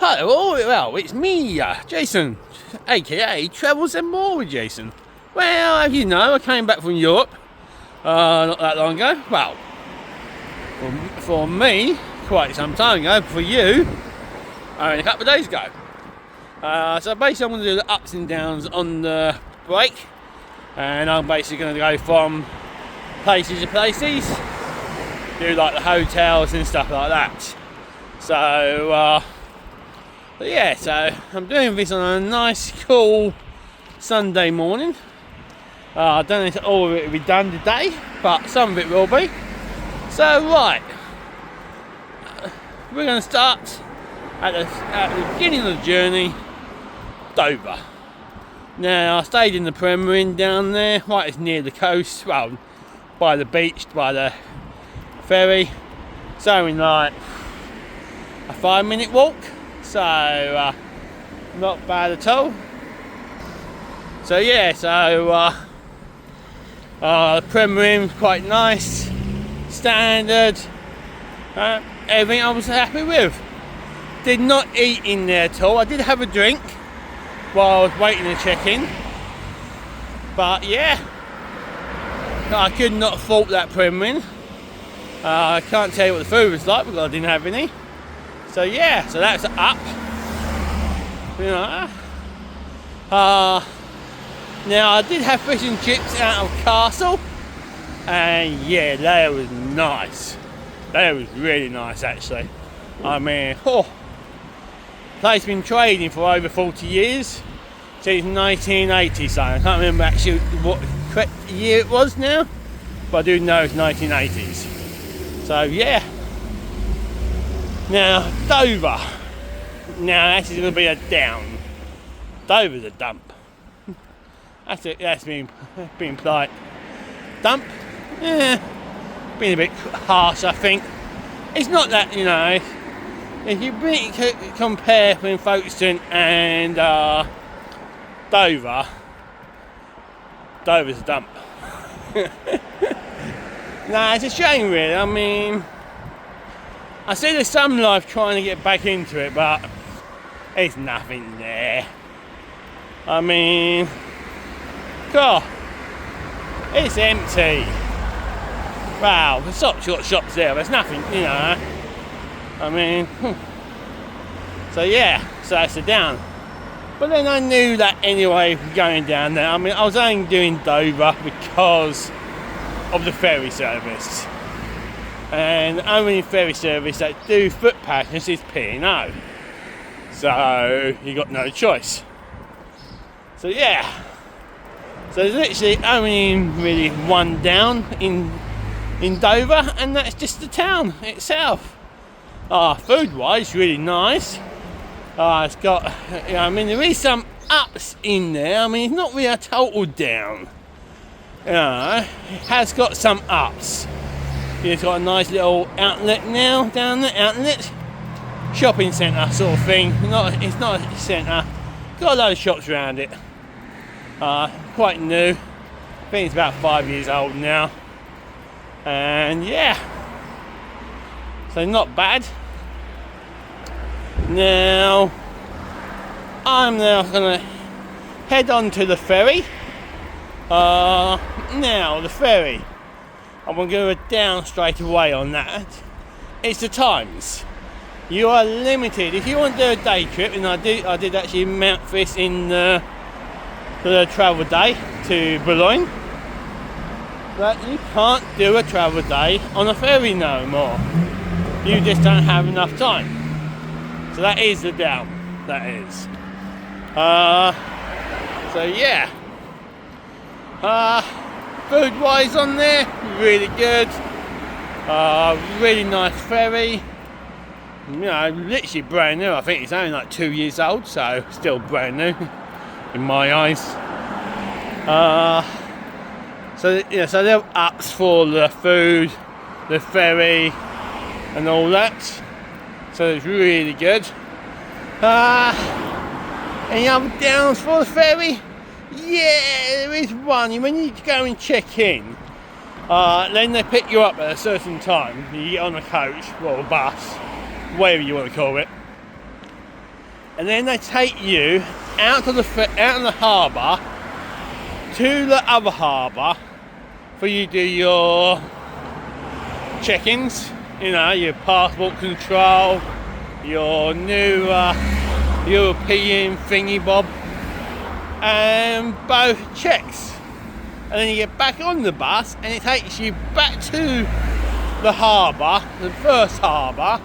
Hello all, well, it's me, Jason, aka Travels and More with Jason. Well, as you know, I came back from Europe not that long ago. Well, for me, quite some time ago. For you, only a couple of days ago. So basically I'm going to do the ups and downs on the break, and I'm basically going to go from places to places, do like the hotels and stuff like that. So yeah, so I'm doing this on a nice cool Sunday morning. I don't know if all of it will be done today, but some of it will be. So right, we're going to start at the beginning of the journey, Dover. Now I stayed in the Premier Inn down there, right near the coast, well, by the beach, by the ferry. So in like a 5-minute walk. So not bad at all. So yeah, so the Premier Inn was quite nice, standard, everything I was happy with. Did not eat in there at all. I did have a drink while I was waiting to check in, but yeah, I could not fault that Premier Inn. I can't tell you what the food was like because I didn't have any. So yeah, so that's up. You know. Now I did have fish and chips out of Castle, and yeah, they was nice. They was really nice actually. I mean, place been trading for over 40 years, since 1980. So I can't remember actually what correct year it was now, but I do know it's 1980s. So yeah. Now, Dover. Now, this is going to be a down. Dover's a dump. That's it. That's been polite. Dump? Yeah. Been a bit harsh, I think. It's not that, you know. If you compare between Folkestone and Dover, Dover's a dump. Nah, it's a shame, really. I mean, I see there's some life trying to get back into it, but there's nothing there. I mean, God, it's empty. Wow, there's got shops there, there's nothing, you know. I mean, so yeah, so that's a down. But then I knew that anyway, going down there. I mean, I was only doing Dover because of the ferry service. And the only ferry service that do foot passengers is P&O. So you got no choice. So yeah. So there's literally only really one down in Dover, and that's just the town itself. Food wise, really nice. It's got, you know, I mean, there is some ups in there. I mean, it's not really a total down. You know, it has got some ups. It's got a nice little outlet now down there, outlet shopping centre sort of thing. It's not a centre. Got a load of shops around it. Quite new. I think it's about 5 years old now. And yeah, so not bad. Now I'm now gonna head on to the ferry. Now the ferry, I'm going to go down straight away on that. It's the times. You are limited. If you want to do a day trip, and I did actually mount this in the travel day to Boulogne, but you can't do a travel day on a ferry no more. You just don't have enough time. So that is the down. That is. So yeah. Food wise on there, really good. Really nice ferry. You know, literally brand new. I think it's only like 2 years old, so still brand new in my eyes. So yeah, so there are ups for the food, the ferry, and all that. So it's really good. Any other downs for the ferry? Yeah, there is one. When you go and check in, then they pick you up at a certain time. You get on a coach, or a bus, whatever you want to call it. and then they take you out of the harbour to the other harbour for you to do your check-ins, you know, your passport control, your new European thingy bob, and both checks. And then you get back on the bus and it takes you back to the harbour, the first harbour,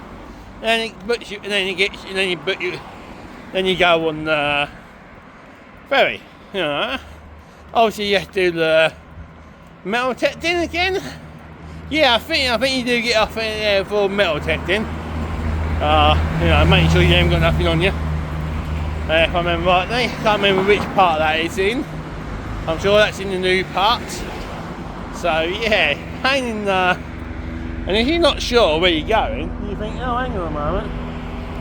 and it puts you, and then you go on the ferry, you know. Obviously you have to do the metal detecting again. Yeah, I think you do get off there for metal detecting. You know, making sure you haven't got nothing on you. If I remember rightly, I can't remember which part that is in. I'm sure that's in the new part. So yeah, pain in the. And if you're not sure where you're going, you think, oh, hang on a moment.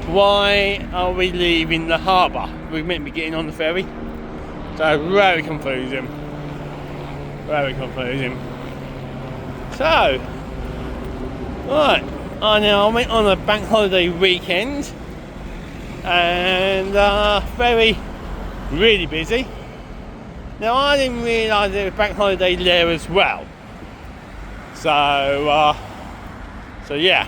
Why are we leaving the harbour? We're meant to be getting on the ferry. So very confusing. Very confusing. So, right, I went on a bank holiday weekend and very, really busy. Now I didn't realise there was bank holiday there as well. So yeah.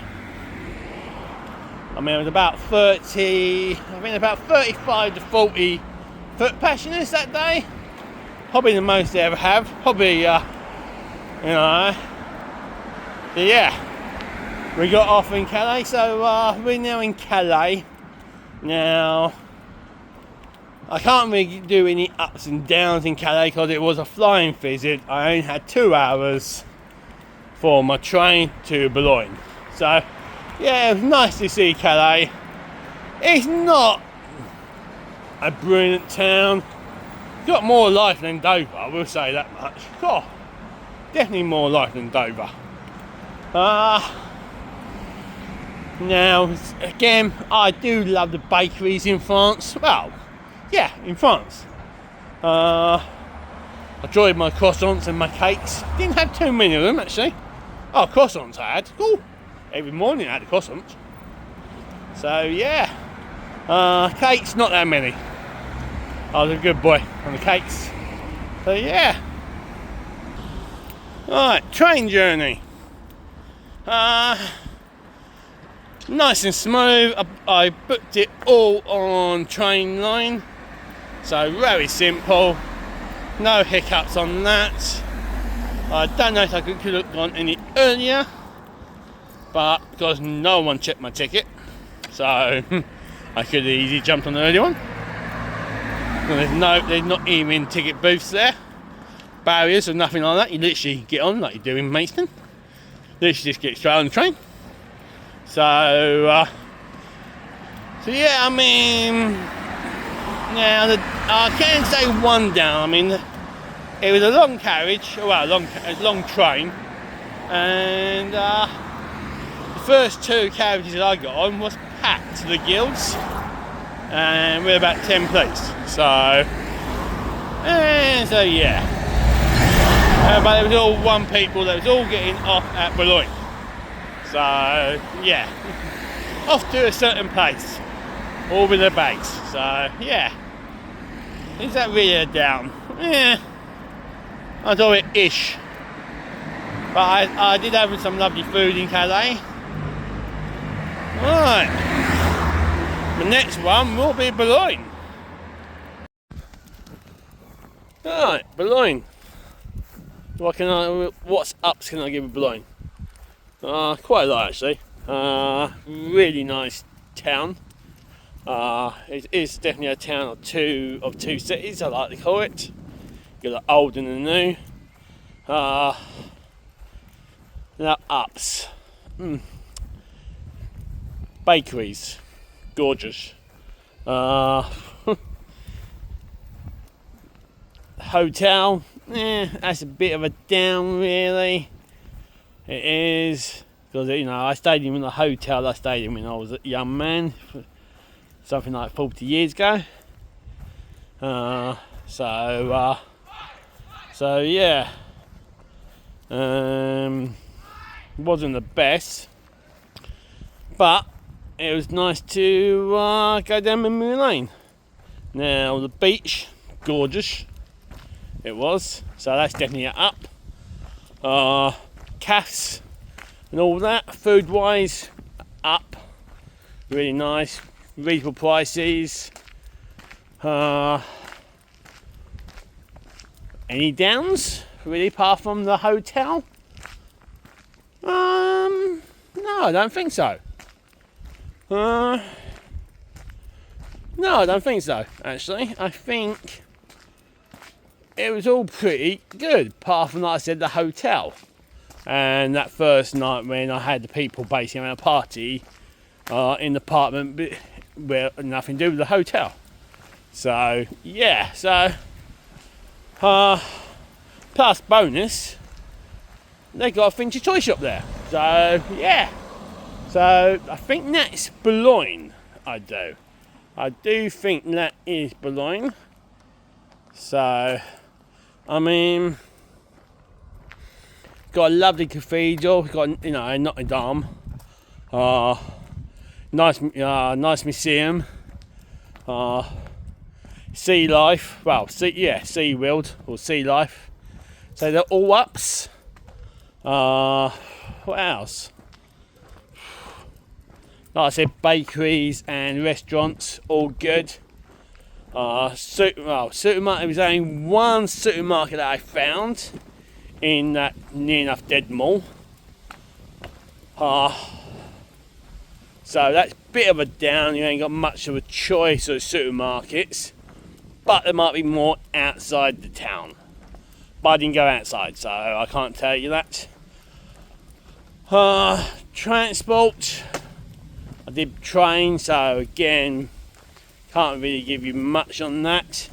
I mean, it was about 35 to 40 foot passengers that day. Probably the most they ever have. Probably, you know. So yeah, we got off in Calais, so we're now in Calais. Now, I can't really do any ups and downs in Calais because it was a flying visit. I only had 2 hours for my train to Boulogne. So, yeah, it was nice to see Calais. It's not a brilliant town. It's got more life than Dover, I will say that much. God, definitely more life than Dover. Now, again, I do love the bakeries in France. Well, yeah, in France. I enjoyed my croissants and my cakes. Didn't have too many of them, actually. Oh, croissants I had. Cool. Every morning I had the croissants. So, yeah. Cakes, not that many. I was a good boy on the cakes. So, yeah. Alright, train journey. Nice and smooth. I booked it all on train line, so very simple, no hiccups on that. I don't know if I could have gone any earlier, but because no one checked my ticket, so I could have easily jumped on the early one. And there's not even ticket booths there, barriers or nothing like that. You literally get on like you do in Maidstone. Literally just get straight on the train. So yeah, I mean, now I can say one down. I mean, it was a long carriage, well, a long train, and the first 2 carriages that I got on was packed to the gills, and we're about 10 places. So yeah, but it was all one people that was all getting off at Boulogne. So yeah, off to a certain place, all with their bags. So yeah, is that really a down? Yeah, I thought it ish, but I did have some lovely food in Calais. Right, the next one will be Boulogne. Right, Boulogne. What's ups can I give with Boulogne? Quite a lot actually. Really nice town. It is definitely a town of two cities, I like to call it. You got the old and the new. Now ups. Bakeries, gorgeous. Hotel, that's a bit of a down really. It is, because I stayed in the hotel I stayed in when I was a young man, something like 40 years ago. So yeah, wasn't the best, but it was nice to go down memory lane. Now the beach, gorgeous, it was. So that's definitely a up. Cafes and all that, food wise, up. Really nice, reasonable prices. Any downs really apart from the hotel? No, I don't think so. No, I don't think so, actually. I think it was all pretty good, apart from, like I said, the hotel. And that first night when I had the people basically having a party in the apartment where nothing to do with the hotel. So, yeah, so, plus bonus, they got a vintage toy shop there. So, yeah. So, I think that's Boulogne, I do think that is Boulogne. So, I mean, got a lovely cathedral, got, you know, Notre Dame. Nice museum. Sea life, well, sea world or sea life. So they're all ups. What else? Like I said, bakeries and restaurants, all good. Supermarket, was only one supermarket that I found in that near enough dead mall. So that's a bit of a down. You ain't got much of a choice of supermarkets, but there might be more outside the town. But I didn't go outside, so I can't tell you that. Transport, I did train, so again, can't really give you much on that.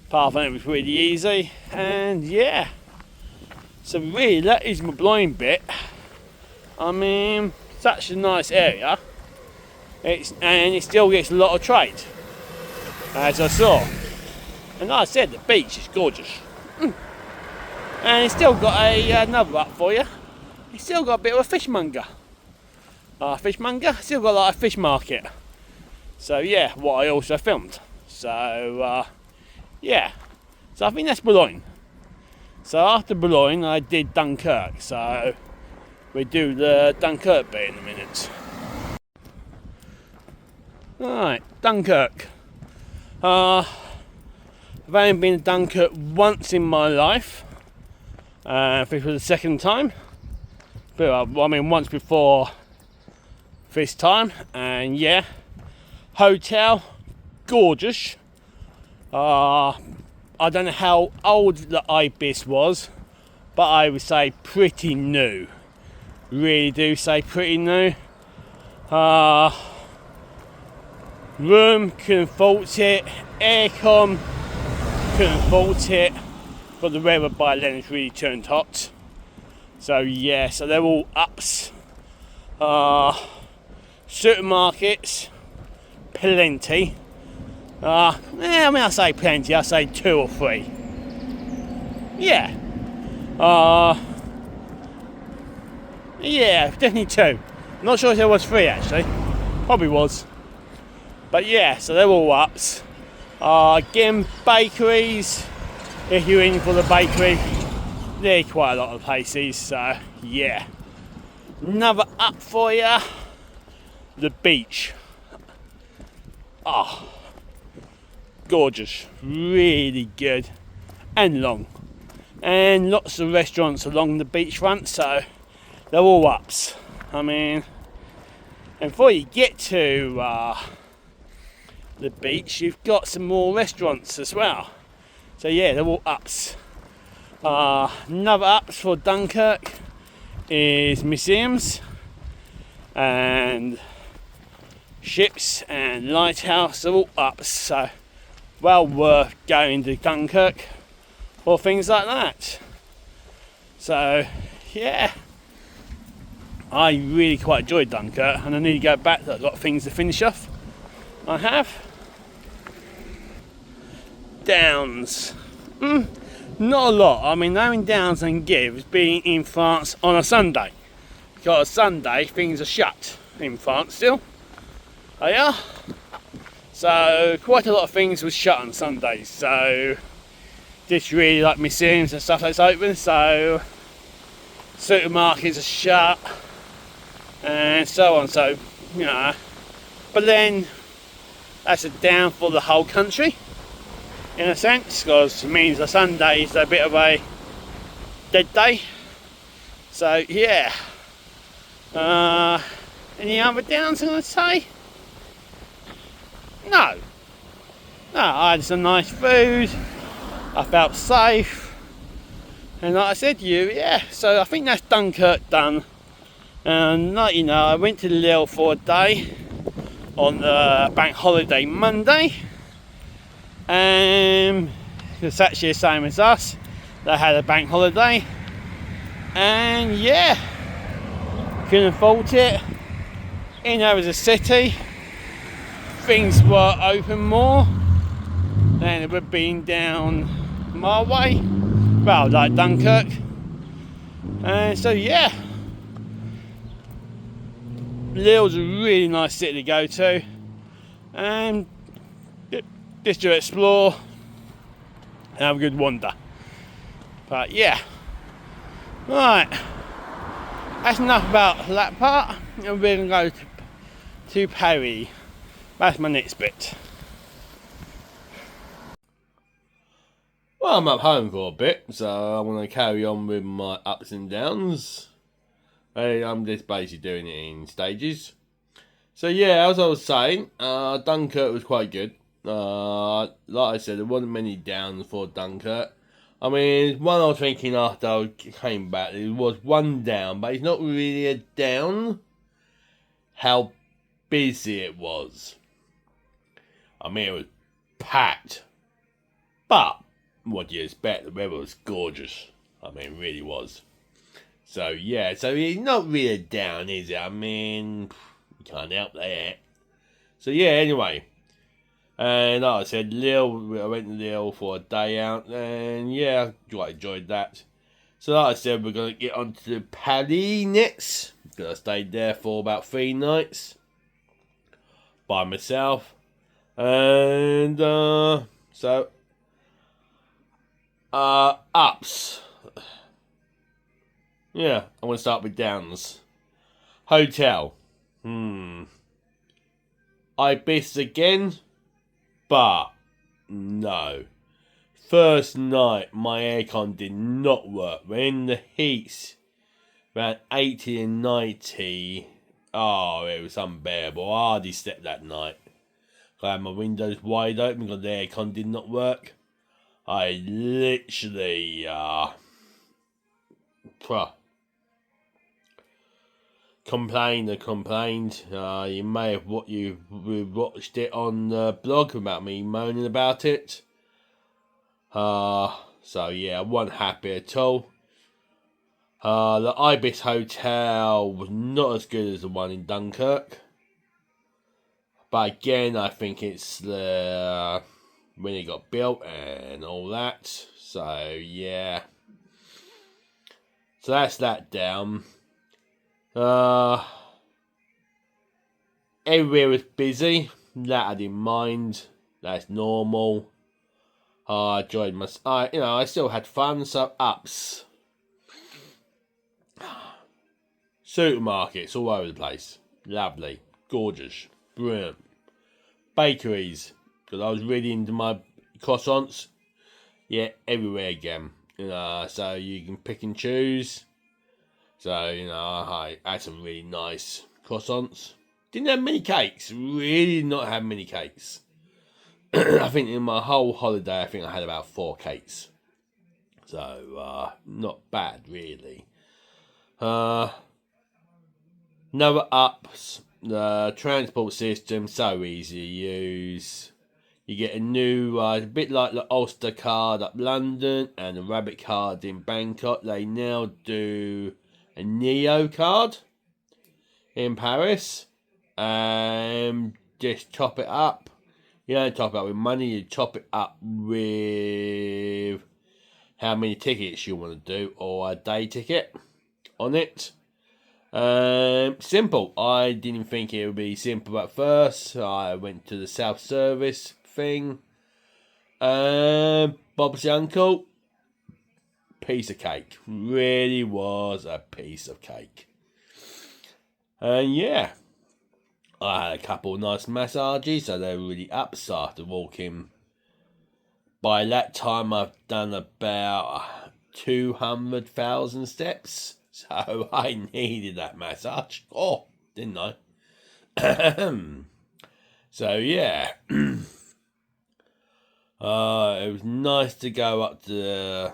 Apart from it was really easy, and yeah. So really, that is my blind bit. I mean, such a nice area. And it still gets a lot of trade, as I saw. And like I said, the beach is gorgeous. And it's still got another up for you. It's still got a bit of a fishmonger. Still got like a fish market. So yeah, what I also filmed. So yeah, so I think that's Boulogne. So after Boulogne, I did Dunkirk. So we do the Dunkirk bit in a minute. Alright, Dunkirk. I've only been to Dunkirk once in my life. I think it was the second time. But I mean, once before this time. And yeah, hotel, gorgeous. I don't know how old the Ibis was, but I would say pretty new. Really do say pretty new. Room, couldn't fault it. Aircon, couldn't fault it. But the weather by then has really turned hot. So yeah, so they're all ups. Supermarkets, plenty. I say plenty, I say 2 or 3. Yeah. Yeah, definitely 2. Not sure if there was 3 actually. Probably was. But yeah, so they're all ups. Again, bakeries. If you're in for the bakery, there are quite a lot of places. So yeah. Another up for you. The beach. Gorgeous, really good and long, and lots of restaurants along the beachfront, so they're all ups. I mean, and before you get to the beach, you've got some more restaurants as well. So yeah, they're all ups. Another ups for Dunkirk is museums and ships and lighthouse. They're all ups. So well worth going to Dunkirk or things like that. So yeah, I really quite enjoyed Dunkirk, and I need to go back. I've got things to finish off. I have. Downs, not a lot. I mean, the only downs I can give is being in France on a Sunday. Because Sunday things are shut in France still. Oh yeah? So quite a lot of things was shut on Sundays, so just really like museums and stuff that's open, so supermarkets are shut and so on, so you know, but then that's a downfall of the whole country in a sense, because it means the Sunday is a bit of a dead day. So yeah, any other downs I'm going to say? No, I had some nice food, I felt safe, and like I said to you, yeah, so I think that's Dunkirk done. And like you know, I went to Lille for a day on the bank holiday Monday, and it's actually the same as us, they had a bank holiday, and yeah, couldn't fault it. You know, as a city, things were open more than it would have been down my way, well, like Dunkirk. And so yeah, Lille's a really nice city to go to, and just to explore and have a good wander. But yeah, right, that's enough about that part, and we're going to go to Paris. That's my next bit. Well, I'm at home for a bit, so I'm going to carry on with my ups and downs. I'm just basically doing it in stages. So yeah, as I was saying, Dunkirk was quite good. Like I said, there wasn't many downs for Dunkirk. I mean, one I was thinking after I came back, there was one down, but it's not really a down. How busy it was. I mean, it was packed. But, what do you expect? The weather was gorgeous. I mean, it really was. So, yeah, so it's not really a down, is it? I mean, you can't help that. So, yeah, anyway. And like I said, Lille, I went to Lille for a day out, and yeah, I quite enjoyed that. So like I said, we're going to get on to Paris next, because I stayed there for about 3 nights by myself. And so ups. Yeah, I'm going to start with downs. Hotel. Ibis again. But, no. First night, my aircon did not work. When the heat's around 80 and 90, oh, it was unbearable. I hardly slept that night. I had my windows wide open because the aircon did not work. I literally, complained. You may have watched it on the blog about me moaning about it. So yeah, I wasn't happy at all. The Ibis Hotel was not as good as the one in Dunkirk. But again, I think it's when it got built and all that. So yeah. So that's that down. Everywhere was busy. That I didn't mind. That's normal. I enjoyed I still had fun. So ups. Supermarkets all over the place. Lovely, gorgeous, brilliant. Bakeries, because I was really into my croissants. Yeah, everywhere again. So you can pick and choose. So, I had some really nice croissants. Didn't have many cakes. Really did not have many cakes. I think in my whole holiday, I think I had about 4 cakes. So, not bad, really. Another ups. The transport system, so easy to use. You get a new, a bit like the Ulster card up London and the Rabbit card in Bangkok. They now do a Neo card in Paris. Just top it up. You don't top it up with money, you top it up with how many tickets you want to do, or a day ticket on it. Simple. I didn't think it would be simple at first. I went to the self-service thing. Bob's uncle. Piece of cake. Really was a piece of cake. And yeah, I had a couple of nice massages, so they were really up. Started walking. By that time, I've done about 200,000 steps, so I needed that massage. Oh, didn't I? So yeah, it was nice to go up to the...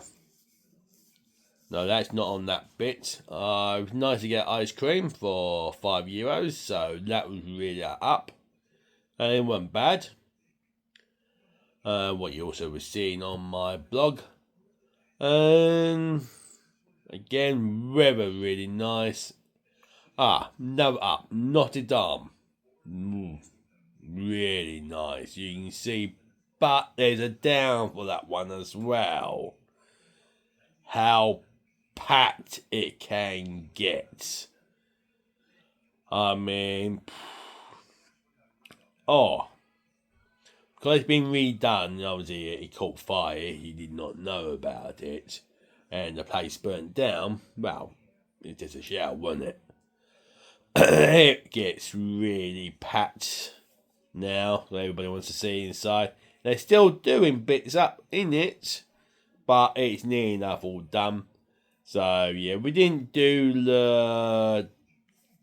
No, that's not on that bit. It was nice to get ice cream for €5, so that was really up. And it wasn't bad. What you also were seeing on my blog. And again, weather really nice. No up, Notre Dame. Really nice. You can see, but there's a down for that one as well. How packed it can get. I mean, because it's been redone, obviously it caught fire, he did not know about it, and the place burnt down. Well, it's just a shout, wasn't it? It gets really packed now, everybody wants to see inside. They're still doing bits up in it, but it's near enough all done. So yeah, we didn't do the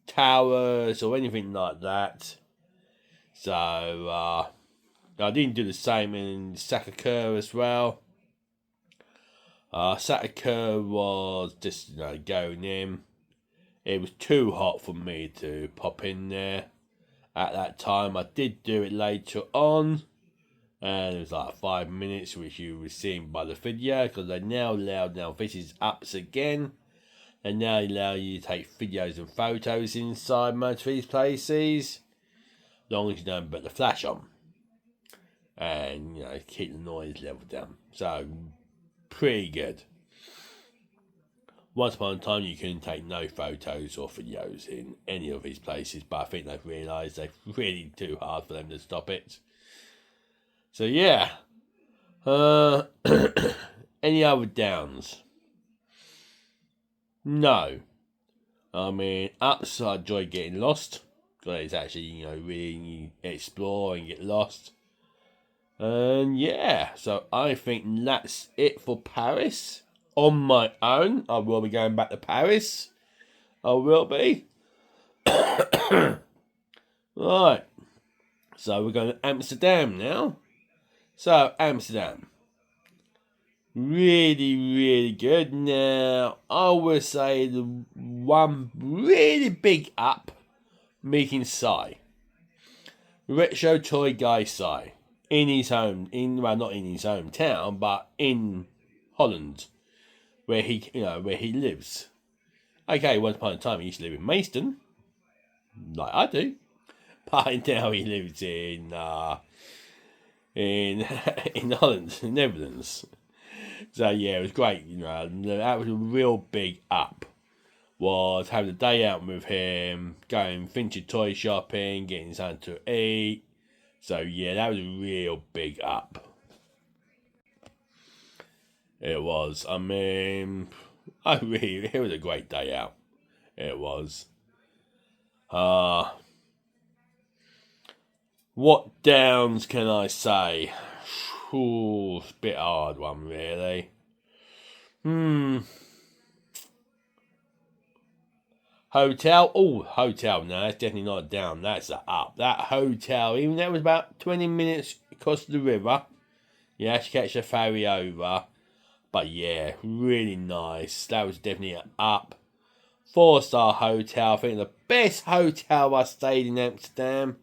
towers or anything like that. So I didn't do the same in Sacré-Cœur as well. Sacré-Cœur was just going in. It was too hot for me to pop in there at that time. I did do it later on, and it was like 5 minutes, which you were seeing by the video, because they now allow, now this is ups again, they now allow you to take videos and photos inside most of these places, as long as you don't put the flash on, and keep the noise level down. So pretty good. Once upon a time, you couldn't take no photos or videos in any of these places, but I think they've realised they're really too hard for them to stop it. So yeah, any other downs? No. I mean, ups, I enjoy getting lost, because it's actually, really explore and get lost. And yeah, so I think that's it for Paris. On my own, I will be going back to Paris. I will be. Right. So we're going to Amsterdam now. So, Amsterdam. Really, really good. Now, I would say the one really big up, meeting Sai. Retro toy guy Sai. In his home, not in his hometown, but in Holland, where he lives. Okay, once upon a time he used to live in Maidstone, like I do, but now he lives in Holland, in Netherlands. So yeah, it was great. That was a real big up. Was having a day out with him, going vintage toy shopping, getting something to eat. So yeah, that was a real big up. It was. I mean, it was a great day out. It was. What downs can I say? Ooh, it's a bit hard one, really. Hotel. Oh, hotel. No, that's definitely not a down. That's a up. That hotel, even that was about 20 minutes across the river. You have to catch a ferry over. But yeah, really nice. That was definitely an up. 4-star hotel. I think the best hotel I stayed in Amsterdam.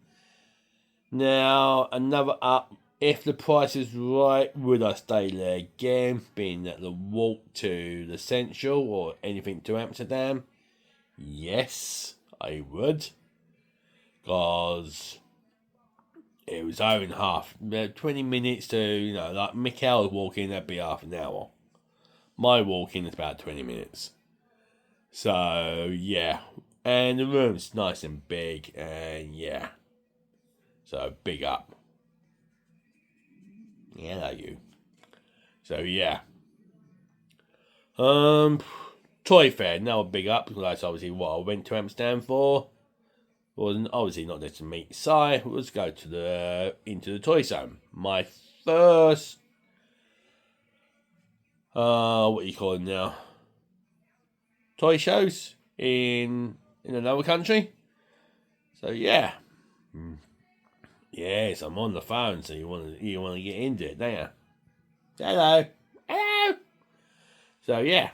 Now, another up. If the price is right, would I stay there again? Being that the walk to the Central or anything to Amsterdam. Yes, I would. Because it was over in half. 20 minutes to, like Mikhail's walking, that'd be half an hour. My walking is about 20 minutes. So, yeah, And the room's nice and big, and yeah. So, big up. Yeah, hello you. So, yeah. Toy fair, now a big up, because that's obviously what I went to Amsterdam for. Wasn't obviously not just to meet Si, was go to into the ToyZone. My first what do you call them now? Toy shows in another country. So yeah. Yes, I'm on the phone, so you want to get into it, don't you? Hello. Hello. So yeah.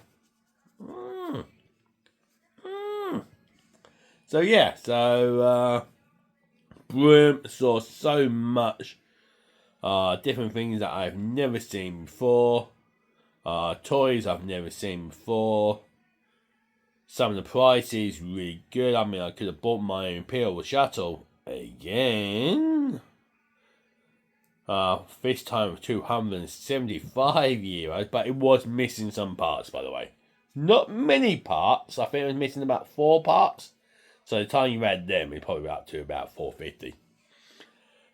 So yeah, saw so much different things that I've never seen before. Toys I've never seen before. Some of the prices really good. I mean, I could have bought my Imperial Shuttle again. This time of €275, but it was missing some parts, by the way. Not many parts. I think it was missing about 4 parts. So the time you add them, it's probably up to about 450.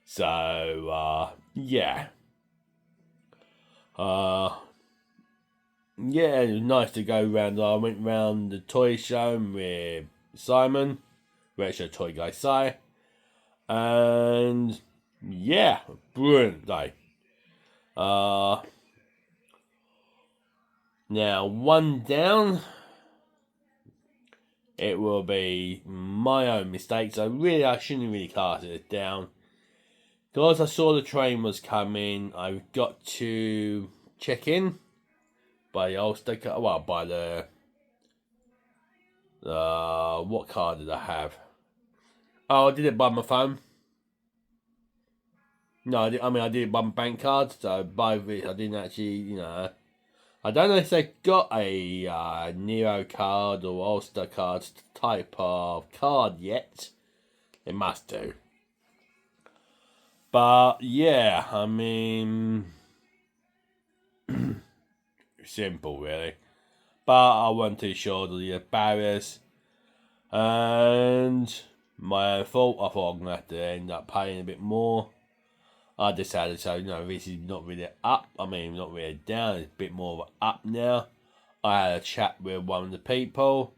So yeah. Yeah, it was nice to go round. I went round the toy show with Simon, retro toy guy Si, and yeah, brilliant day. Now one down. It will be my own mistake. So really, I shouldn't really cast it down. Because I saw the train was coming, I've got to check in by the Ulster card. Well, by the what card did I have? Oh, I did it by my phone. No, I did it by my bank card. So by this, I didn't actually, I don't know if they got a Nero card or Ulster card type of card yet. They must do. But yeah, I mean, simple really. But I wasn't too sure of the barriers, and my own fault. I thought I'm gonna have to end up paying a bit more. I decided, so this is not really up. I mean, not really down. It's a bit more of an up now. I had a chat with one of the people,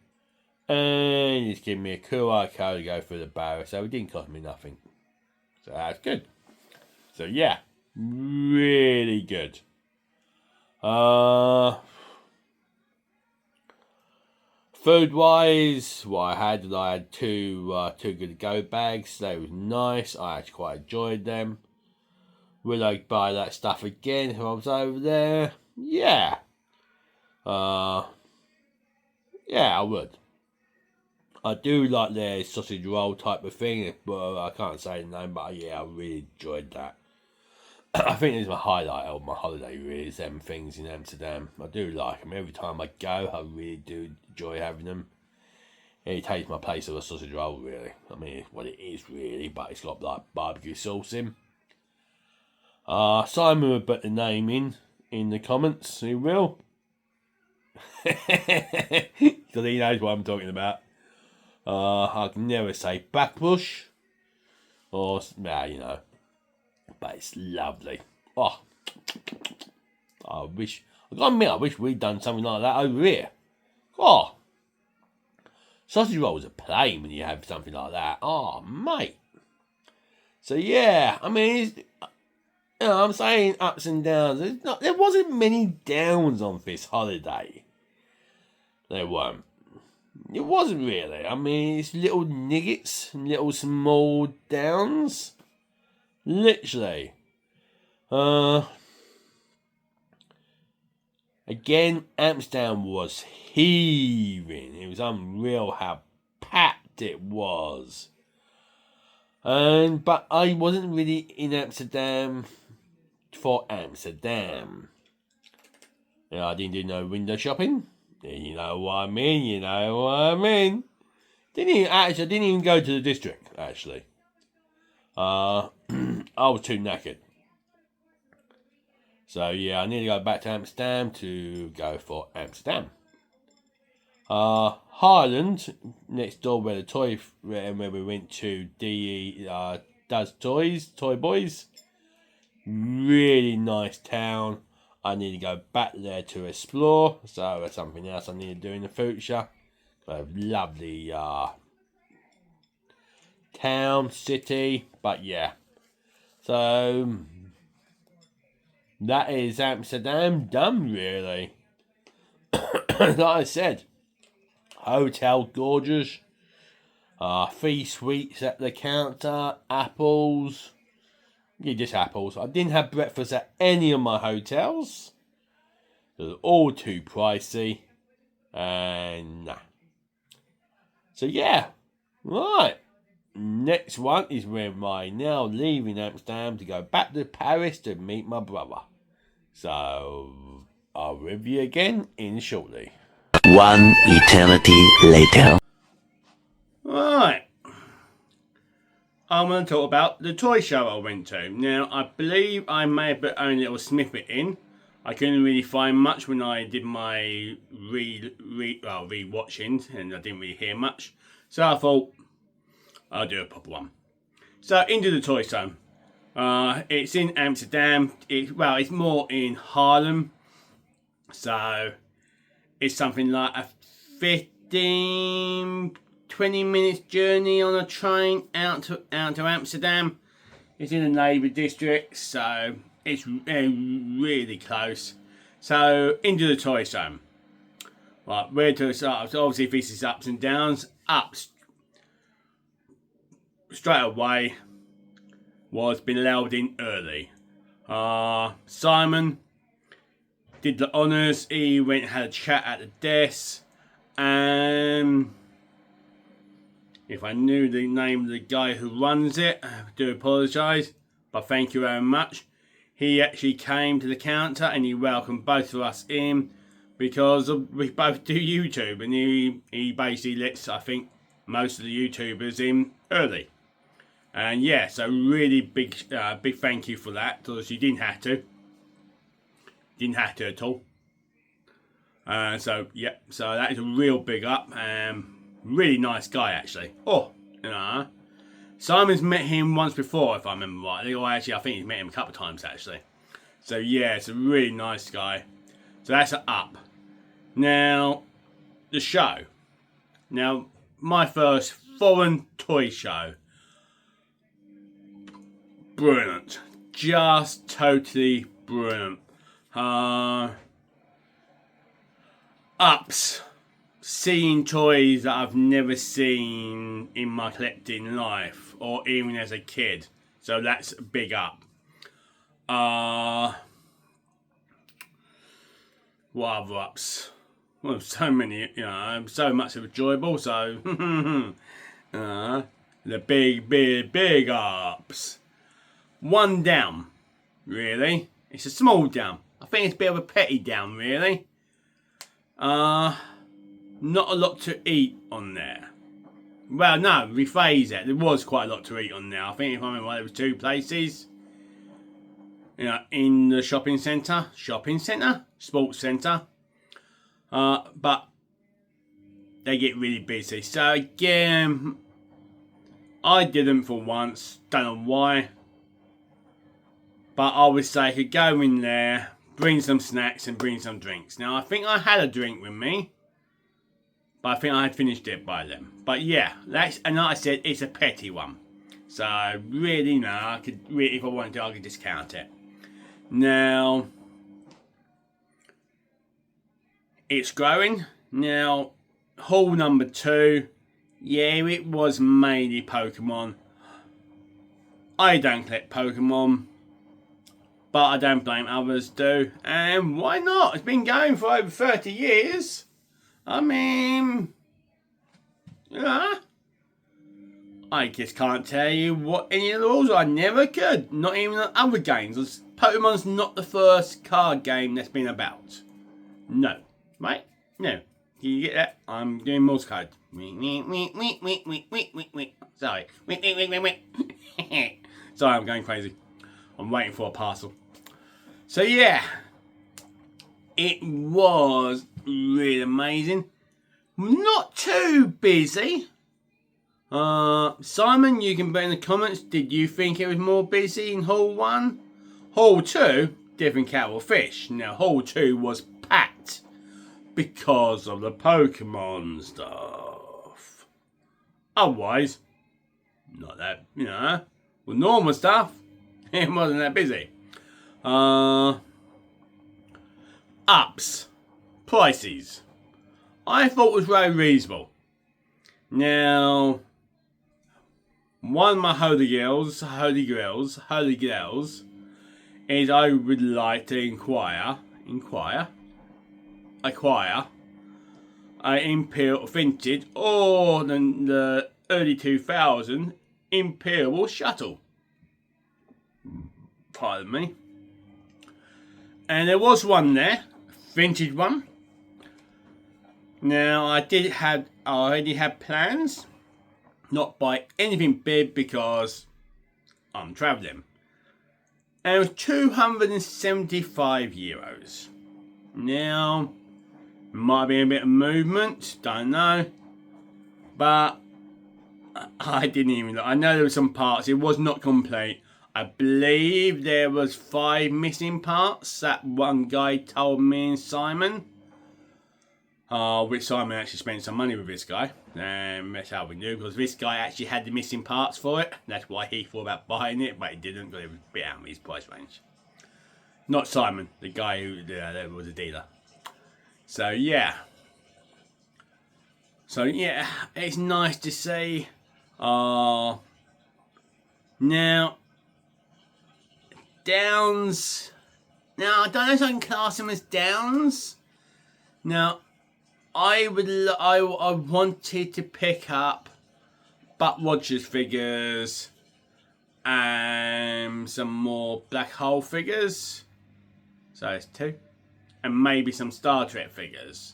and he's giving me a QR code to go through the barrier, so it didn't cost me nothing. So that's good. So yeah, really good. Food wise, what I had two good go bags. They was nice. I actually quite enjoyed them. Would I buy that stuff again if I was over there? Yeah. Yeah, I would. I do like their sausage roll type of thing. Well, I can't say the name, but yeah, I really enjoyed that. I think it's my highlight of my holiday, really, is them things in Amsterdam. I do like them. Every time I go, I really do enjoy having them. It takes my place of a sausage roll, really. I mean, it's what it is, really, but it's got like barbecue sauce in. Simon will put the name in the comments. He will. Because he knows what I'm talking about. I can never say backbush. Or, but it's lovely. Oh, I gotta admit, I wish we'd done something like that over here. Oh, sausage rolls are plain when you have something like that. Oh, mate. So yeah, I mean, I'm saying ups and downs. There wasn't many downs on this holiday. There weren't. It wasn't really. I mean, it's little niggets, little small downs. Literally. Again, Amsterdam was heaving. It was unreal how packed it was. But I wasn't really in Amsterdam for Amsterdam. I didn't do no window shopping. You know what I mean? I didn't even go to the district, actually. I was too knackered. So yeah, I need to go back to Amsterdam to go for Amsterdam. Highland, next door where where we went to DE does Toy Boys. Really nice town. I need to go back there to explore. So that's something else I need to do in the future. A lovely town, city, but yeah. So that is Amsterdam done, really. Like I said, hotel gorgeous. 3 sweets at the counter, apples. Yeah, just apples. I didn't have breakfast at any of my hotels. It was all too pricey. And nah. So yeah, right. Next one is when I'm now leaving Amsterdam to go back to Paris to meet my brother. So I'll review again in shortly. One eternity later. Right. I'm going to talk about the toy show I went to. Now, I believe I may have put only a little snippet in. I couldn't really find much when I did my re-watchings, and I didn't really hear much. So I thought, I'll do a proper one. So, into the toy show. It's in Amsterdam. It's more in Haarlem. So, it's something like a 20 minutes journey on a train out to Amsterdam. It's in the neighbour district, so it's really close. So, into the toy show. Right, where to start? So obviously, this is ups and downs. Ups straight away was been allowed in early. Simon did the honours. He went and had a chat at the desk, and if I knew the name of the guy who runs it, I do apologise, but thank you very much. He actually came to the counter and he welcomed both of us in because we both do YouTube, and he basically lets, I think, most of the YouTubers in early. And yeah, so really big thank you for that, because you didn't have to. Didn't have to at all. So that is a real big up. Really nice guy, actually. Simon's met him once before, if I remember rightly. Or actually, I think he's met him a couple of times, actually. So yeah, it's a really nice guy. So that's an up. Now, the show. Now, my first foreign toy show. Brilliant. Just totally brilliant. Ups. Seeing toys that I've never seen in my collecting life, or even as a kid. So that's a big up. What other ups? Well, so many, so much enjoyable. So, the big ups. One down, really. It's a small down. I think it's a bit of a petty down, really. Not a lot to eat on there. Well, no, rephrase it. There was quite a lot to eat on there. I think if I remember right, there was 2 places. In the shopping centre, sports centre. But they get really busy. So again, I didn't for once. Don't know why. But I would say I could go in there, bring some snacks and bring some drinks. Now, I think I had a drink with me, but I think I had finished it by then. But yeah, and like I said, it's a petty one. So really, no, I could really, if I wanted to, I could discount it. Now, it's growing. Now, hall number 2, yeah, it was mainly Pokemon. I don't collect Pokemon, but I don't blame others do. And why not? It's been going for over 30 years. I mean, I just can't tell you what any of the rules are. I never could. Not even on other games. Pokemon's not the first card game that's been about. No. Right? No. Can you get that? I'm doing Morse code. Sorry. Sorry, I'm going crazy. I'm waiting for a parcel. So yeah, it was really amazing. Not too busy. Simon, you can put in the comments, did you think it was more busy in Hall 1? Hall 2, different kettle of fish. Now, Hall 2 was packed because of the Pokemon stuff. Otherwise, not that, with normal stuff, it wasn't that busy. Ups. Prices. I thought was very reasonable. Now, one of my holy grails is I would like to acquire a Imperial Vintage or the early 2000 Imperial Shuttle. Pardon me. And there was one there, vintage one. Now I already had plans, not buy anything big because I'm travelling. And it was €275. Now, might be a bit of movement, don't know. But I didn't even look. I know there were some parts, it was not complete. I believe there was 5 missing parts that one guy told me and Simon. Which Simon actually spent some money with this guy. And that's how we knew, because this guy actually had the missing parts for it. That's why he thought about buying it, but he didn't, because it was a bit out of his price range. Not Simon, the guy who was a dealer. So yeah. It's nice to see. Now, Downs. Now, I don't know if I can class them as Downs. Now, I wanted to pick up Buck Rogers figures and some more Black Hole figures. So that's 2. And maybe some Star Trek figures.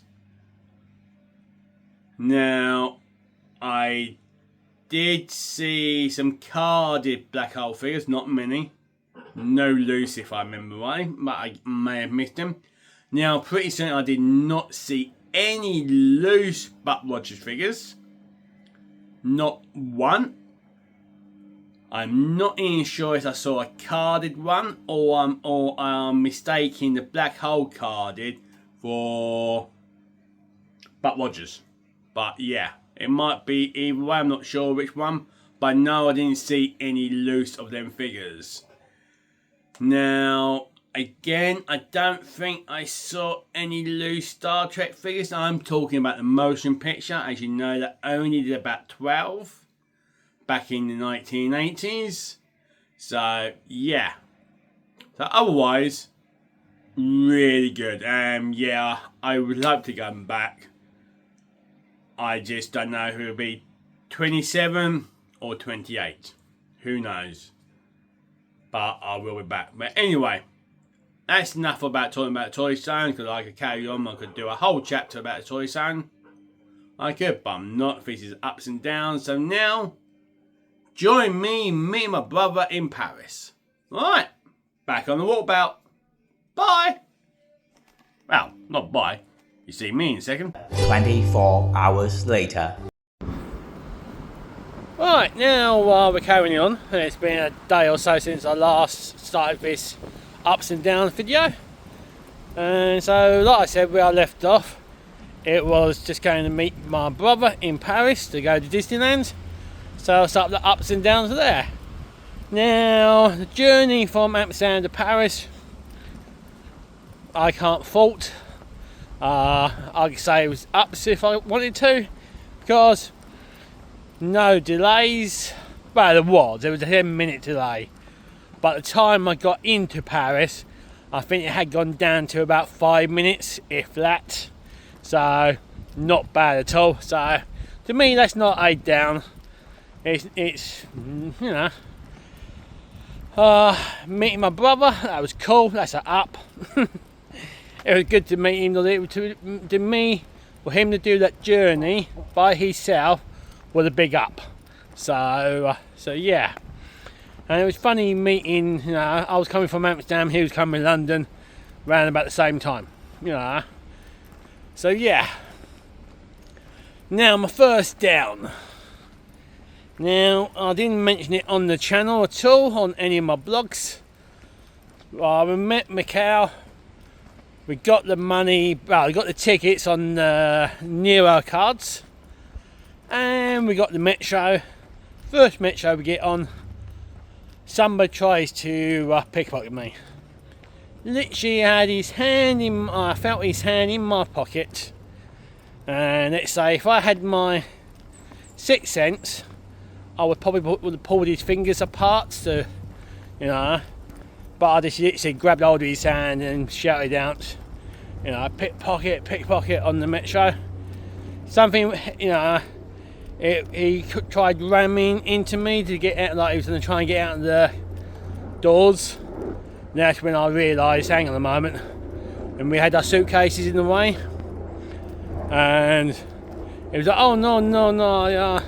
Now, I did see some carded Black Hole figures, not many. No loose if I remember right, but I may have missed them. Now, pretty soon I did not see any loose Buck Rogers figures. Not one. I'm not even sure if I saw a carded one or I'm mistaking the Black Hole carded for Buck Rogers. But yeah, it might be either way, I'm not sure which one. But no, I didn't see any loose of them figures. Now, again, I don't think I saw any loose Star Trek figures. I'm talking about the motion picture. As you know, that only did about 12 back in the 1980s. So, yeah. So, otherwise, really good. Yeah, I would love to go back. I just don't know who will be 27 or 28. Who knows? But I will be back. But anyway, that's enough about talking about ToyZone, because I could carry on. I could do a whole chapter about ToyZone. I could, but I'm not. This is ups and downs. So now, join me and my brother in Paris. Alright, back on the walkabout. Bye. Well, not bye. You see me in a second. 24 hours later. Right, now we're carrying on. It's been a day or so since I last started this ups and downs video. And so, like I said, where I left off, it was just going to meet my brother in Paris to go to Disneyland. So I'll start the ups and downs there. Now, the journey from Amsterdam to Paris, I can't fault. I could say it was ups if I wanted to, because no delays. Well, there was a 10-minute delay. By the time I got into Paris, I think it had gone down to about 5 minutes, if that. So, not bad at all. So, to me, that's not a down. It's meeting my brother, that was cool. That's an up. It was good to meet him. To me, for him to do that journey by himself was a big up. So yeah. And it was funny meeting, I was coming from Amsterdam, he was coming from London, around about the same time, So yeah. Now my first down. Now I didn't mention it on the channel at all on any of my blogs. We met Mikhail. We got the money, well, we got the tickets on the Nero cards, and we got the metro. First metro we get on, somebody tries to pickpocket me. Literally had his hand in, I felt his hand in my pocket, and let's say if I had my sixth sense, I would probably would have pulled his fingers apart to, you know. But I just literally grabbed hold of his hand and shouted out, you know, pickpocket, pickpocket on the metro. Something, you know, he tried ramming into me to get out, like he was going to try and get out of the doors. And that's when I realised, hang on a moment, and we had our suitcases in the way. And it was like, oh no,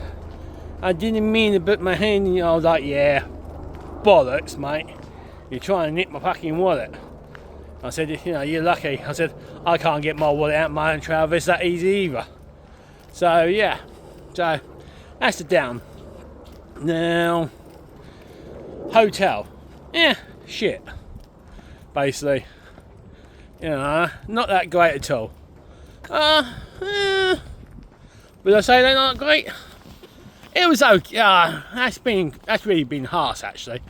I didn't mean to put my hand in. I was like, yeah, bollocks, mate. You're trying to nick my fucking wallet. I said, you know, you're lucky. I said, I can't get my wallet out of my own travel. It's that easy either. So, yeah. So, that's the down. Now, hotel. Yeah, shit. Basically. You know, not that great at all. Would I say they're not great? It was okay. That's really been harsh, actually.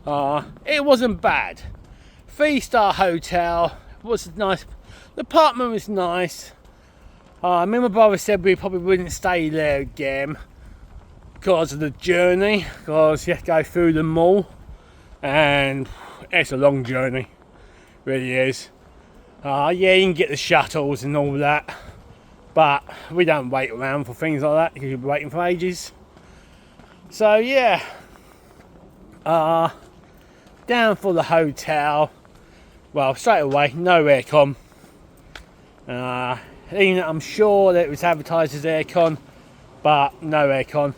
It wasn't bad. 3-star hotel, was nice. The apartment was nice. Me and my brother said we probably wouldn't stay there again because of the journey, because you have to go through the mall, and it's a long journey, really is. Yeah, you can get the shuttles and all that, but we don't wait around for things like that because you'll be waiting for ages. So yeah. Down for the hotel. Well, straight away, no aircon. I'm sure that it was advertised as aircon, but no aircon.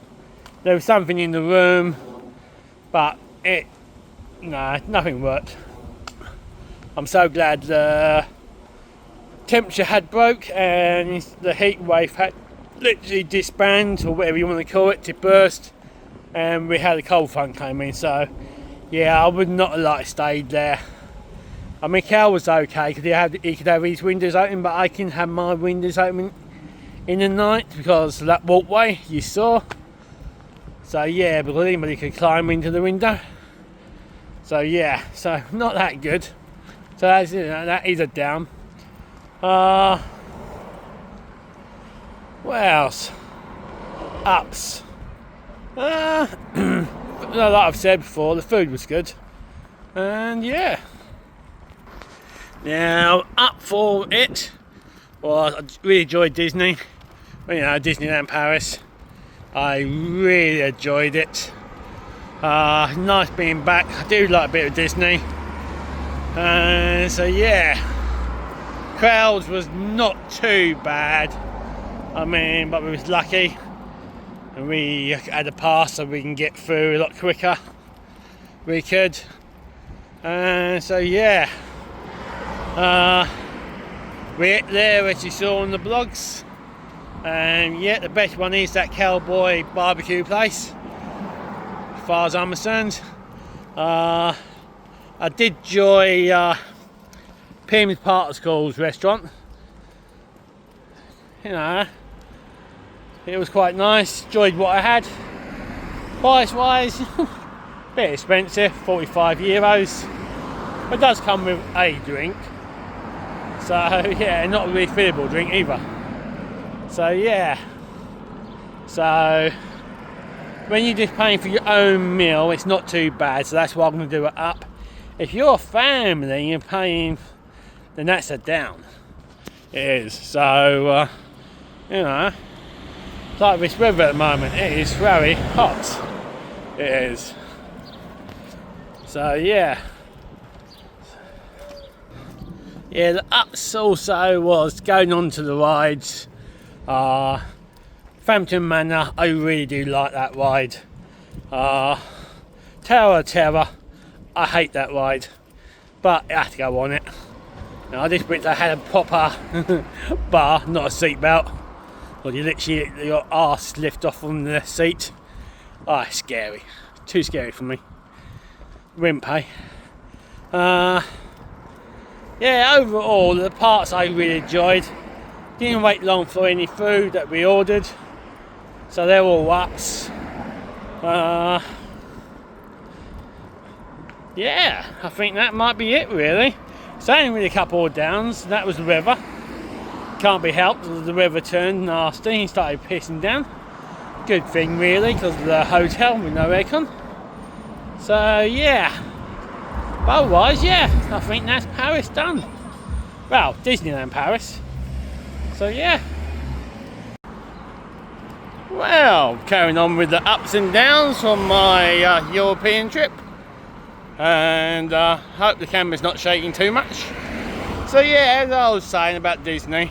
There was something in the room, but nothing worked. I'm so glad the temperature had broke and the heat wave had literally disbanded, or whatever you want to call it, to burst, and we had a cold front came in. So yeah, I would not have liked stayed there. I mean, Cal was okay because he could have his windows open, but I can have my windows open in the night because of that walkway you saw. So yeah, because anybody could climb into the window. So yeah, so not that good. So that's, you know, that is a down. What else? Ups. Like I've said before, the food was good, and yeah. Now up for it. Well, I really enjoyed Disney. You know, Disneyland Paris. I really enjoyed it. Nice being back. I do like a bit of Disney. So yeah, crowds was not too bad. I mean, but we was lucky. And we had a pass so we can get through a lot quicker. We could. So yeah. We're there, as you saw on the blogs. And yeah, the best one is that cowboy barbecue place, as far as I'm concerned. I did enjoy P&O Ferry's restaurant. You know, it was quite nice. Enjoyed what I had. Price wise, bit expensive, €45. It does come with a drink. So yeah, not a refillable drink either. So yeah. So when you're just paying for your own meal, it's not too bad. So that's why I'm going to do it up. If you're a family and you're paying, then that's a down. It is. So you know, it's like this weather at the moment. It is very hot. It is. So yeah. Yeah, the ups also was going on to the rides. Phantom Manor, I really do like that ride. Tower of Terror, I hate that ride, but I have to go on it. Now, I just wish I had a proper bar, not a seatbelt. or you literally your arse lift off from the seat. Oh, it's scary. Too scary for me. Wimp, eh? Yeah, overall, the parts I really enjoyed. Didn't wait long for any food that we ordered, so they're all ups. Yeah, I think that might be it really. It's only really a couple of downs. That was the weather. Can't be helped. The weather turned nasty and started pissing down. Good thing really, because of the hotel with no aircon. So yeah. But otherwise, yeah, I think that's Paris done. Well, Disneyland Paris. So yeah. Well, carrying on with the ups and downs from my European trip. And hope the camera's not shaking too much. So yeah, as I was saying about Disney.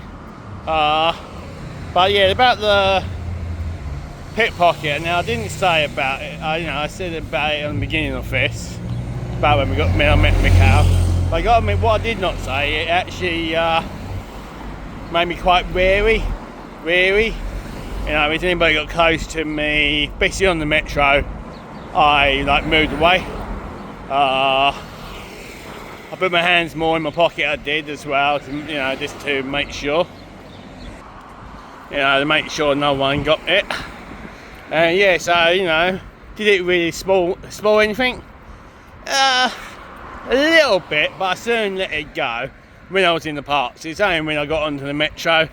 But yeah, about the pickpocket. Now I didn't say about it. I said about it on the beginning of this. About when I met Mikhail. But I got to admit, what I did not say, it actually made me quite wary. You know, if anybody got close to me, especially on the metro, I moved away. I put my hands more in my pocket. I did as well, just to make sure. To make sure no one got it. And yeah, so did it really spoil anything? A little bit, but I soon let it go when I was in the parks. It's only when I got onto the metro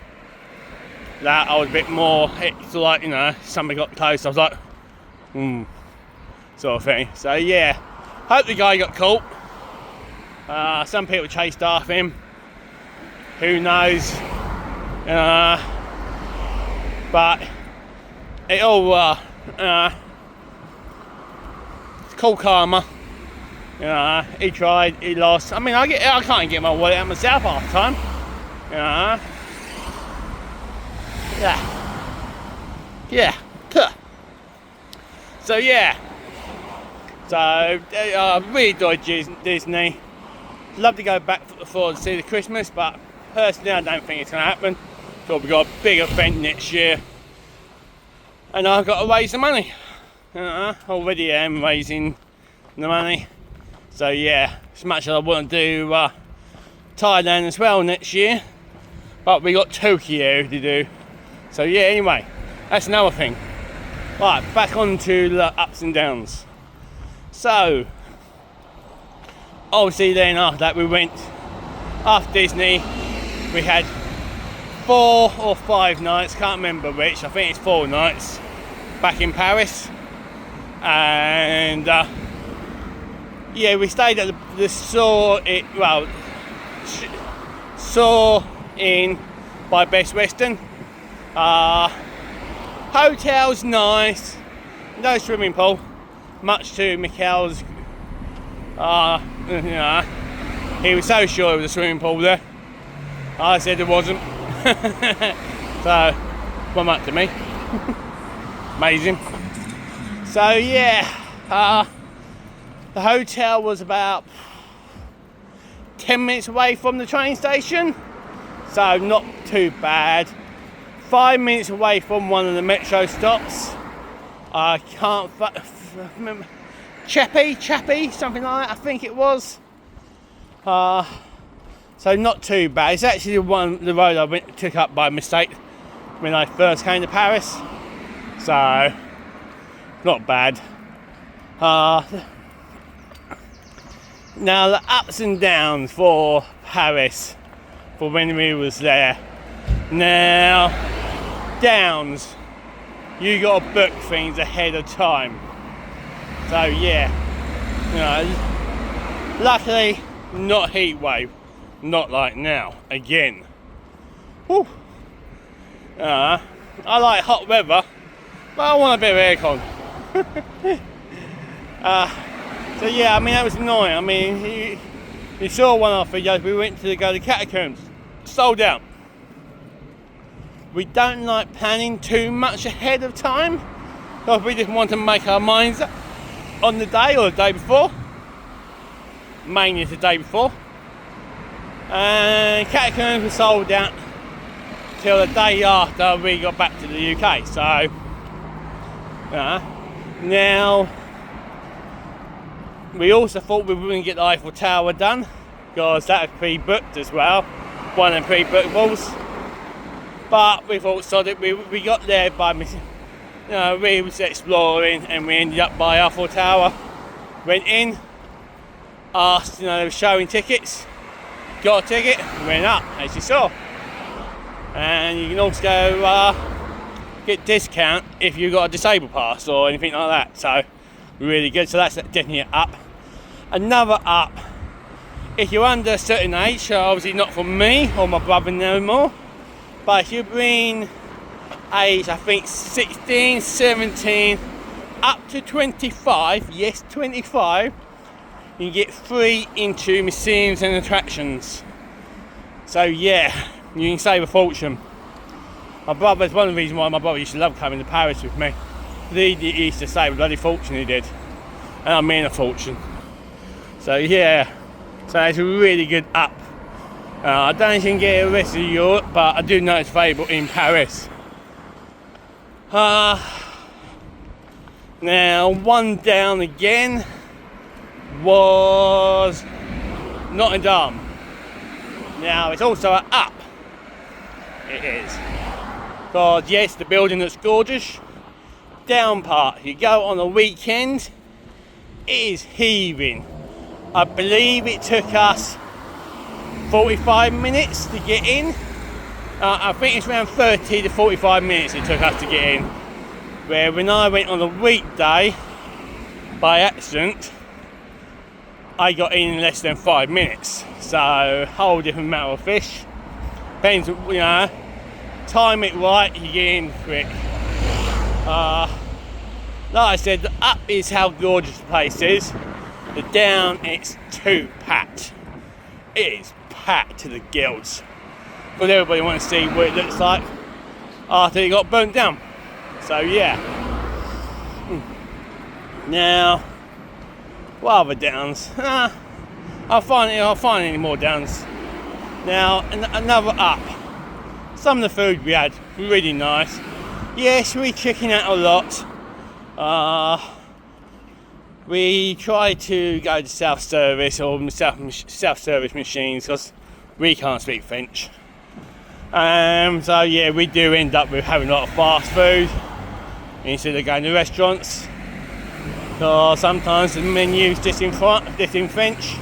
that I was a bit more, it's like, somebody got close, I was like, sort of thing. So yeah, hope the guy got caught. Some people chased after him, who knows, but it all, it's called karma. He tried, he lost. I mean, I can't get my wallet out myself half the time. Yeah. So yeah. So I really enjoyed Disney. Love to go back for to see the Christmas, but personally I don't think it's going to happen. So we've got a big event next year, and I've got to raise the money. Already am raising the money. So yeah, as much as I want to do Thailand as well next year, but we got Tokyo to do. So yeah, anyway, that's another thing. Right, back on to the ups and downs. So, obviously then after that we went, after Disney, we had 4 or 5 nights, can't remember which, I think it's 4 nights, back in Paris. And yeah, we stayed at the Soar Inn by Best Western. Hotel's nice, no swimming pool, much to Mikhail's, he was so sure there was a swimming pool there. I said there wasn't. So, one up to me. Amazing. So yeah, the hotel was about 10 minutes away from the train station, so not too bad. 5 minutes away from one of the metro stops. I can't remember. Chappie, something like that, I think it was. So not too bad. It's actually the road I took up by mistake when I first came to Paris. So, not bad. Now the ups and downs for Paris, for when we was there. Now, downs, you got to book things ahead of time. So yeah, luckily not heat wave, not like now again. Whew. I like hot weather, but I want a bit of aircon. So yeah, I mean that was annoying. I mean, you saw one of our videos. We went to go to the catacombs, sold out. We don't like planning too much ahead of time, because we just want to make our minds up on the day or the day before. Mainly the day before. And catacombs were sold out till the day after we got back to the UK. So now we also thought we wouldn't get the Eiffel Tower done because that was pre-booked as well, one of the pre-booked walls. But we thought so that we got there by, we was exploring and we ended up by Eiffel Tower. Went in, asked, they were showing tickets, got a ticket, went up as you saw. And you can also get discount if you got a disabled pass or anything like that. So really good. So that's definitely an up. Another up, if you're under a certain age, so obviously not for me or my brother no more, but if you're between age, I think 16, 17, up to 25, yes 25, you can get free into museums and attractions. So yeah, you can save a fortune. My brother's one of the reasons why my brother used to love coming to Paris with me. He used to save a bloody fortune, he did. And I mean a fortune. So yeah, so it's a really good up. I don't know if you can get the rest of Europe, but I do know it's available in Paris. Now, one down again was Amsterdam. Now, it's also an up. It is. Because, yes, the building looks gorgeous. Down part, you go on a weekend, it is heaving. I believe it took us 45 minutes to get in. I think it's around 30 to 45 minutes it took us to get in. Where when I went on a weekday, by accident, I got in less than 5 minutes. So, whole different matter of fish. Depends, time it right, you get in quick. Like I said, the up is how gorgeous the place is. The down, it's too packed. It is packed to the gills. Because everybody wants to see what it looks like after it got burnt down. So yeah. Now, what other downs? I'll find any more downs. Now, another up. Some of the food we had, really nice. Yes, we chicken out a lot. We try to go to self-service or self-service machines because we can't speak French. So yeah, we do end up with having a lot of fast food instead of going to restaurants. Because sometimes the menu's just in French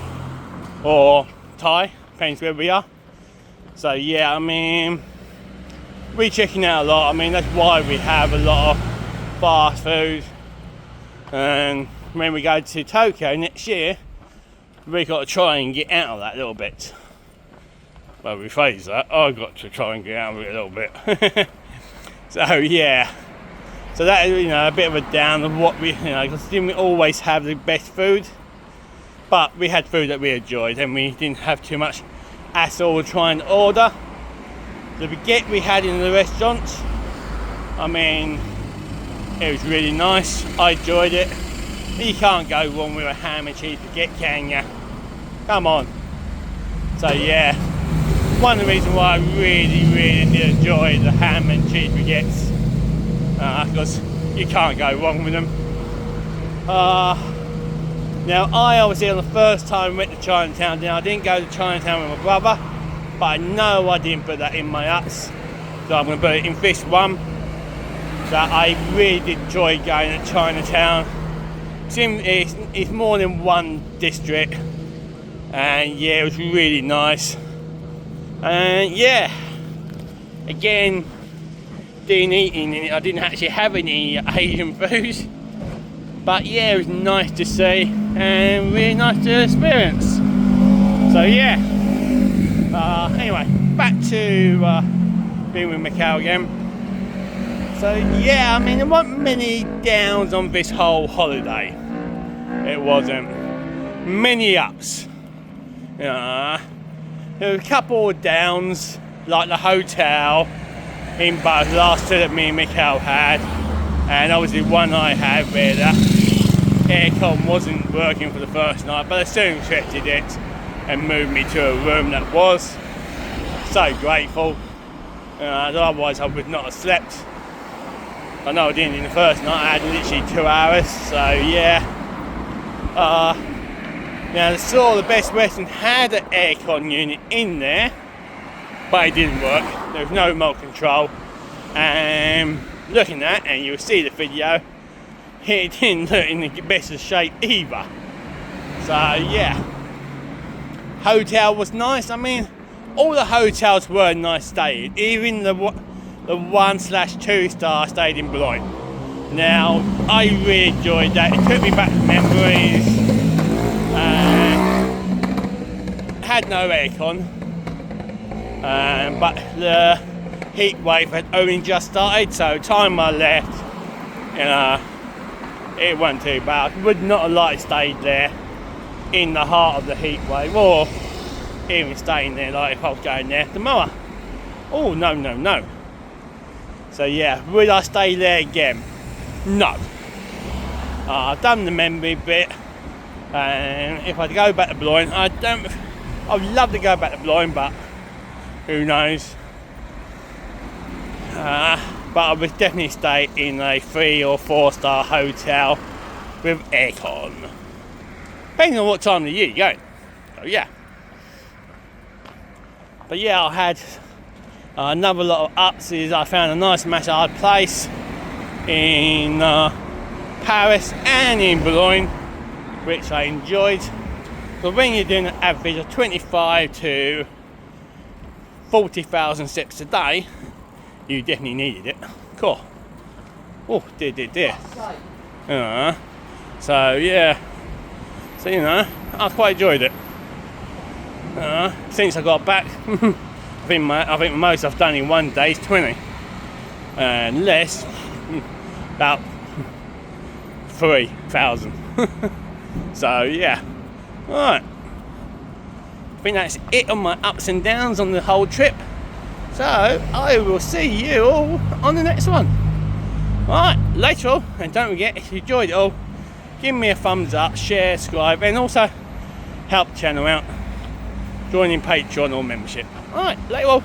or Thai, depends where we are. So yeah, we chicken out a lot. That's why we have a lot of fast food. And when we go to Tokyo next year, we've got to try and get out of that a little bit. Well, rephrase that, I've got to try and get out of it a little bit. So yeah, so that is a bit of a down of what we, because we didn't always have the best food, but we had food that we enjoyed and we didn't have too much hassle trying to order. The baguette we had in the restaurant, it was really nice. I enjoyed it. You can't go wrong with a ham and cheese baguette, can ya? Come on. So yeah, one of the reasons why I really did enjoy the ham and cheese baguettes, because you can't go wrong with them. Now I obviously on the first time went to Chinatown. Now I didn't go to Chinatown with my brother, but I know I didn't put that in my ups, so I'm going to put it in this one. That I really did enjoy going to Chinatown. It's more than one district, and yeah, it was really nice. And yeah, again, I didn't actually have any Asian food, but yeah, it was nice to see and really nice to experience. So yeah, anyway, back to being with Mikhail again. So yeah, there weren't many downs on this whole holiday. It wasn't. Many ups. There were a couple of downs, like the hotel in both last two that me and Mikhail had, and obviously one I had where the aircon wasn't working for the first night, but they soon corrected it and moved me to a room that was. So grateful. Otherwise I would not have slept. I know I didn't in the first night. I had literally 2 hours. So yeah. Now the Best Western had an aircon unit in there, but it didn't work. There was no remote control. And looking at, and you'll see the video, it didn't look in the best of shape either. So yeah, hotel was nice. I mean, all the hotels were nice staying, even the 1/2 star stayed in Boulogne. Now I really enjoyed that. It took me back to memories. Had no aircon, but the heat wave had only just started, so time I left, it wasn't too bad. I would not have liked stayed there in the heart of the heat wave, or even staying there like if I was going there tomorrow. Oh no. So yeah, would I stay there again? No. I've done the memory bit, and if I go back to Boulogne, I'd love to go back to Boulogne, but who knows. But I would definitely stay in a 3 or 4 star hotel with aircon, depending on what time of the year you're going. So yeah. But yeah, I had another lot of ups. I found a nice massage place in Paris and in Boulogne, which I enjoyed. So when you're doing an average of 25 to 40,000 steps a day, you definitely needed it. Cool. Oh, dear. So yeah. So I quite enjoyed it. Since I got back, I think most I've done in one day is 20, and less about 3,000. So yeah. Alright, I think that's it on my ups and downs on the whole trip. So I will see you all on the next one. Alright, later on, and don't forget, if you enjoyed it all, give me a thumbs up, share, subscribe, and also help the channel out, joining Patreon or membership. Alright, later on.